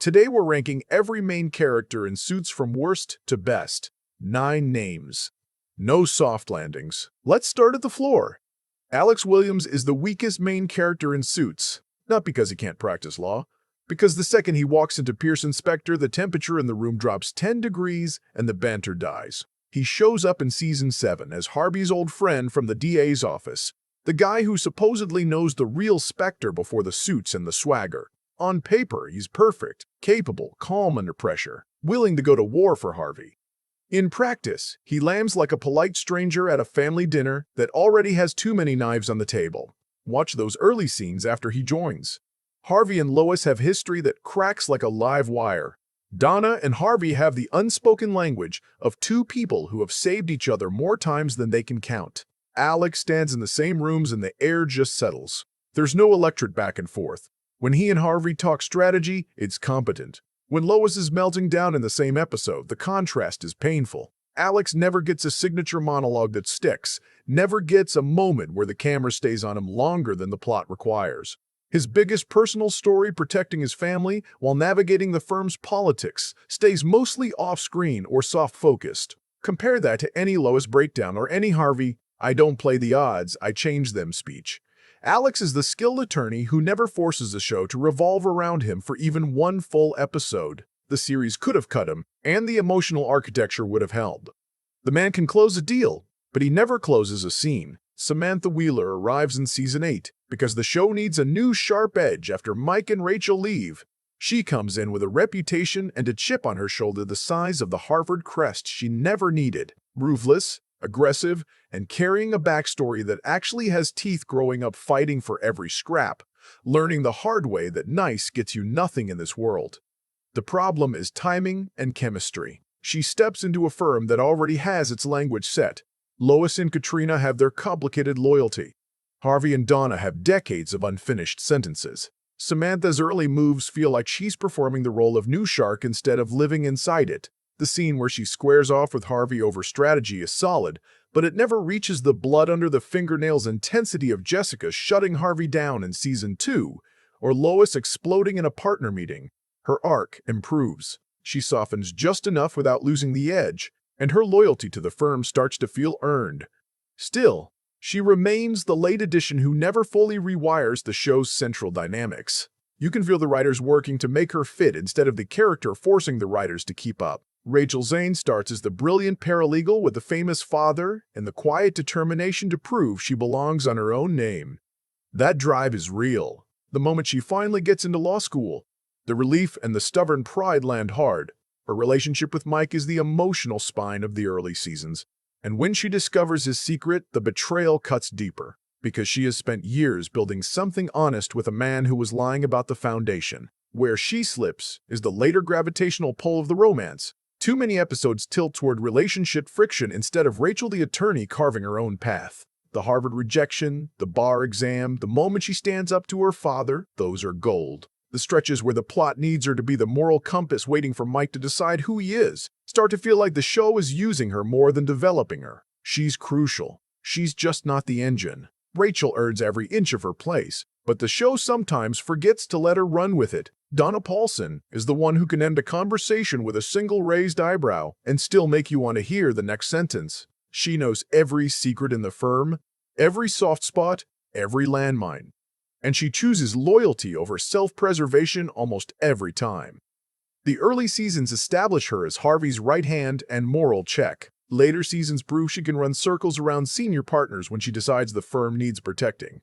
Today we're ranking every main character in Suits from worst to best. 9 names. No soft landings. Let's start at the floor. Alex Williams is the weakest main character in Suits. Not because he can't practice law, because the second he walks into Pearson Spector, the temperature in the room drops 10 degrees and the banter dies. He shows up in Season 7 as Harvey's old friend from the DA's office, the guy who supposedly knows the real Spector before the suits and the swagger. On paper, he's perfect, capable, calm under pressure, willing to go to war for Harvey. In practice, he lambs like a polite stranger at a family dinner that already has too many knives on the table. Watch those early scenes after he joins. Harvey and Lois have history that cracks like a live wire. Donna and Harvey have the unspoken language of two people who have saved each other more times than they can count. Alex stands in the same rooms and the air just settles. There's no electric back and forth. When he and Harvey talk strategy, it's competent. When Lois is melting down in the same episode, the contrast is painful. Alex never gets a signature monologue that sticks, never gets a moment where the camera stays on him longer than the plot requires. His biggest personal story, protecting his family while navigating the firm's politics, stays mostly off-screen or soft-focused. Compare that to any Lois breakdown or any Harvey, "I don't play the odds, I change them" speech. Alex is the skilled attorney who never forces the show to revolve around him for even one full episode. The series could have cut him, and the emotional architecture would have held. The man can close a deal, but he never closes a scene. Samantha Wheeler arrives in Season 8 because the show needs a new sharp edge after Mike and Rachel leave. She comes in with a reputation and a chip on her shoulder the size of the Harvard crest she never needed. Ruthless, aggressive, and carrying a backstory that actually has teeth, growing up fighting for every scrap, learning the hard way that nice gets you nothing in this world. The problem is timing and chemistry. She steps into a firm that already has its language set. Lois and Katrina have their complicated loyalty. Harvey and Donna have decades of unfinished sentences. Samantha's early moves feel like she's performing the role of new shark instead of living inside it. The scene where she squares off with Harvey over strategy is solid, but it never reaches the blood under the fingernails intensity of Jessica shutting Harvey down in Season 2, or Lois exploding in a partner meeting. Her arc improves. She softens just enough without losing the edge, and her loyalty to the firm starts to feel earned. Still, she remains the late addition who never fully rewires the show's central dynamics. You can feel the writers working to make her fit instead of the character forcing the writers to keep up. Rachel Zane starts as the brilliant paralegal with the famous father and the quiet determination to prove she belongs on her own name. That drive is real. The moment she finally gets into law school, the relief and the stubborn pride land hard. Her relationship with Mike is the emotional spine of the early seasons. And when she discovers his secret, the betrayal cuts deeper, because she has spent years building something honest with a man who was lying about the foundation. Where she slips is the later gravitational pull of the romance. Too many episodes tilt toward relationship friction instead of Rachel the attorney carving her own path. The Harvard rejection, the bar exam, the moment she stands up to her father, those are gold. The stretches where the plot needs her to be the moral compass waiting for Mike to decide who he is start to feel like the show is using her more than developing her. She's crucial. She's just not the engine. Rachel earns every inch of her place, but the show sometimes forgets to let her run with it. Donna Paulson is the one who can end a conversation with a single raised eyebrow and still make you want to hear the next sentence. She knows every secret in the firm, every soft spot, every landmine. And she chooses loyalty over self-preservation almost every time. The early seasons establish her as Harvey's right hand and moral check. Later seasons prove she can run circles around senior partners when she decides the firm needs protecting.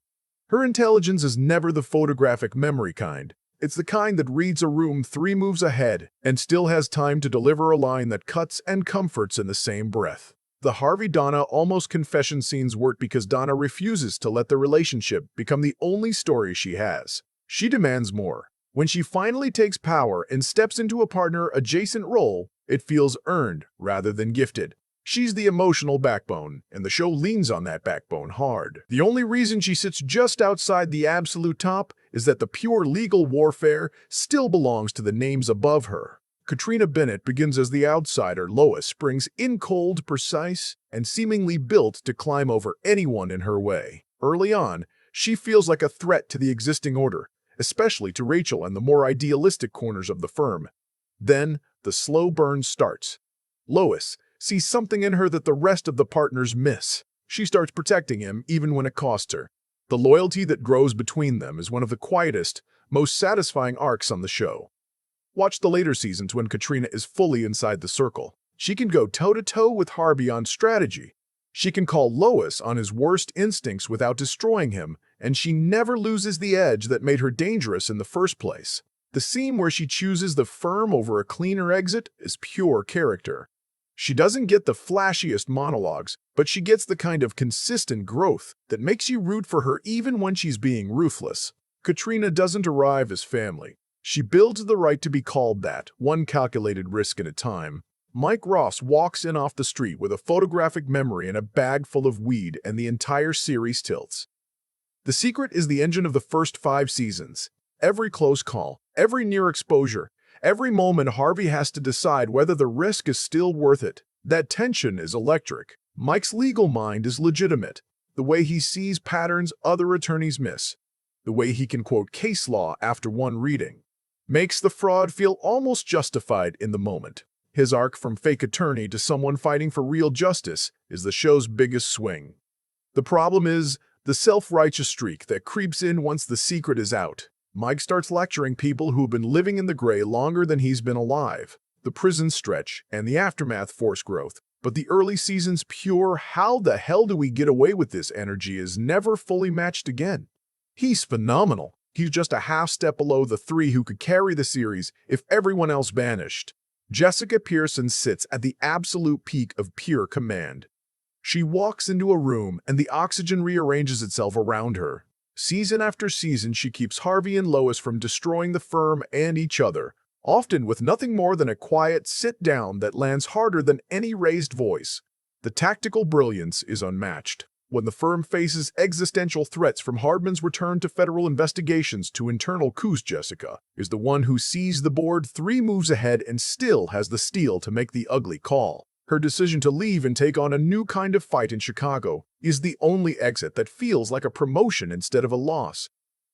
Her intelligence is never the photographic memory kind. It's the kind that reads a room 3 moves ahead and still has time to deliver a line that cuts and comforts in the same breath. The Harvey-Donna almost confession scenes work because Donna refuses to let the relationship become the only story she has. She demands more. When she finally takes power and steps into a partner-adjacent role, it feels earned rather than gifted. She's the emotional backbone, and the show leans on that backbone hard. The only reason she sits just outside the absolute top is that the pure legal warfare still belongs to the names above her. Katrina Bennett begins as the outsider. Lois springs in cold, precise, and seemingly built to climb over anyone in her way. Early on, she feels like a threat to the existing order, especially to Rachel and the more idealistic corners of the firm. Then, the slow burn starts. Lois sees something in her that the rest of the partners miss. She starts protecting him even when it costs her. The loyalty that grows between them is one of the quietest, most satisfying arcs on the show. Watch the later seasons when Katrina is fully inside the circle. She can go toe-to-toe with Harvey on strategy. She can call Lois on his worst instincts without destroying him, and she never loses the edge that made her dangerous in the first place. The scene where she chooses the firm over a cleaner exit is pure character. She doesn't get the flashiest monologues, but she gets the kind of consistent growth that makes you root for her even when she's being ruthless. Katrina doesn't arrive as family. She builds the right to be called that, one calculated risk at a time. Mike Ross walks in off the street with a photographic memory and a bag full of weed, and the entire series tilts. The secret is the engine of the first 5 seasons. Every close call, every near exposure, every moment Harvey has to decide whether the risk is still worth it. That tension is electric. Mike's legal mind is legitimate. The way he sees patterns other attorneys miss, the way he can quote case law after one reading, makes the fraud feel almost justified in the moment. His arc from fake attorney to someone fighting for real justice is the show's biggest swing. The problem is the self-righteous streak that creeps in once the secret is out. Mike starts lecturing people who've been living in the gray longer than he's been alive. The prison stretch and the aftermath force growth. But the early season's pure "how the hell do we get away with this" energy is never fully matched again. He's phenomenal. He's just a half step below the 3 who could carry the series if everyone else vanished. Jessica Pearson sits at the absolute peak of pure command. She walks into a room and the oxygen rearranges itself around her. Season after season, she keeps Harvey and Lois from destroying the firm and each other, often with nothing more than a quiet sit-down that lands harder than any raised voice. The tactical brilliance is unmatched. When the firm faces existential threats from Hardman's return to federal investigations to internal coups, Jessica is the one who sees the board 3 moves ahead and still has the steel to make the ugly call. Her decision to leave and take on a new kind of fight in Chicago is the only exit that feels like a promotion instead of a loss.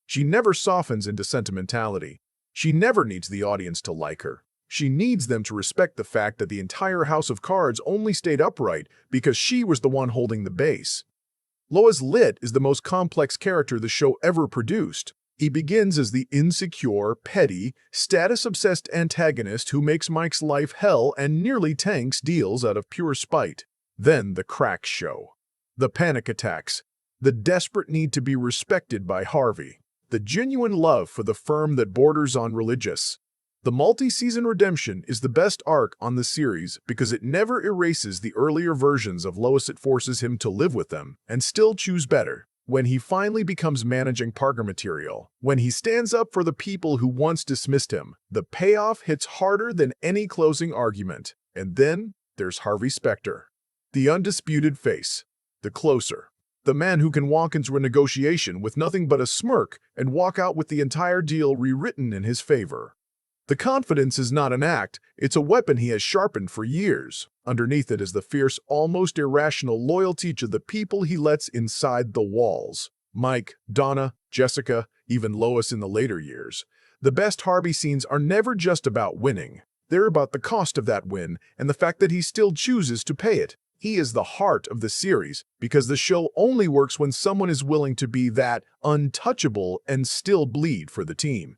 She never softens into sentimentality. She never needs the audience to like her. She needs them to respect the fact that the entire house of cards only stayed upright because she was the one holding the base. Lois Litt is the most complex character the show ever produced. He begins as the insecure, petty, status-obsessed antagonist who makes Mike's life hell and nearly tanks deals out of pure spite. Then the cracks show. The panic attacks. The desperate need to be respected by Harvey. The genuine love for the firm that borders on religious. The multi-season redemption is the best arc on the series because it never erases the earlier versions of Lois. It forces him to live with them and still choose better. When he finally becomes managing partner material, when he stands up for the people who once dismissed him, the payoff hits harder than any closing argument. And then there's Harvey Specter, the undisputed face, the closer, the man who can walk into a negotiation with nothing but a smirk and walk out with the entire deal rewritten in his favor. The confidence is not an act, it's a weapon he has sharpened for years. Underneath it is the fierce, almost irrational loyalty to the people he lets inside the walls. Mike, Donna, Jessica, even Lois in the later years. The best Harvey scenes are never just about winning. They're about the cost of that win and the fact that he still chooses to pay it. He is the heart of the series because the show only works when someone is willing to be that untouchable and still bleed for the team.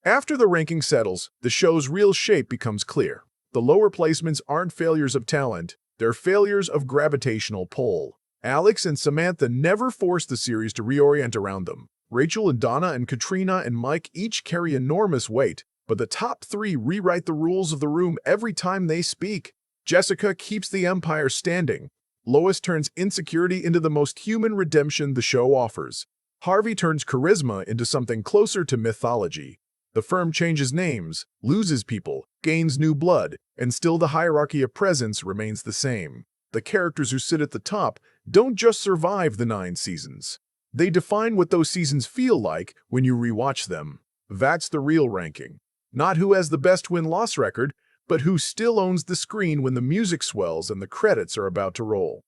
After the ranking settles, the show's real shape becomes clear. The lower placements aren't failures of talent, they're failures of gravitational pull. Alex and Samantha never forced the series to reorient around them. Rachel and Donna and Katrina and Mike each carry enormous weight, but the top 3 rewrite the rules of the room every time they speak. Jessica keeps the empire standing. Lois turns insecurity into the most human redemption the show offers. Harvey turns charisma into something closer to mythology. The firm changes names, loses people, gains new blood, and still the hierarchy of presence remains the same. The characters who sit at the top don't just survive the 9 seasons. They define what those seasons feel like when you rewatch them. That's the real ranking. Not who has the best win-loss record, but who still owns the screen when the music swells and the credits are about to roll.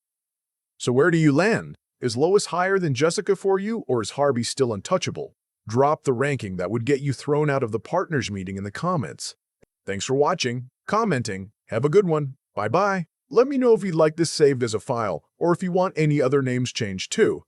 So where do you land? Is Lois higher than Jessica for you, or is Harvey still untouchable? Drop the ranking that would get you thrown out of the partners meeting in the comments. Thanks for watching, commenting. Have a good one. Bye-bye. Let me know if you'd like this saved as a file, or if you want any other names changed too.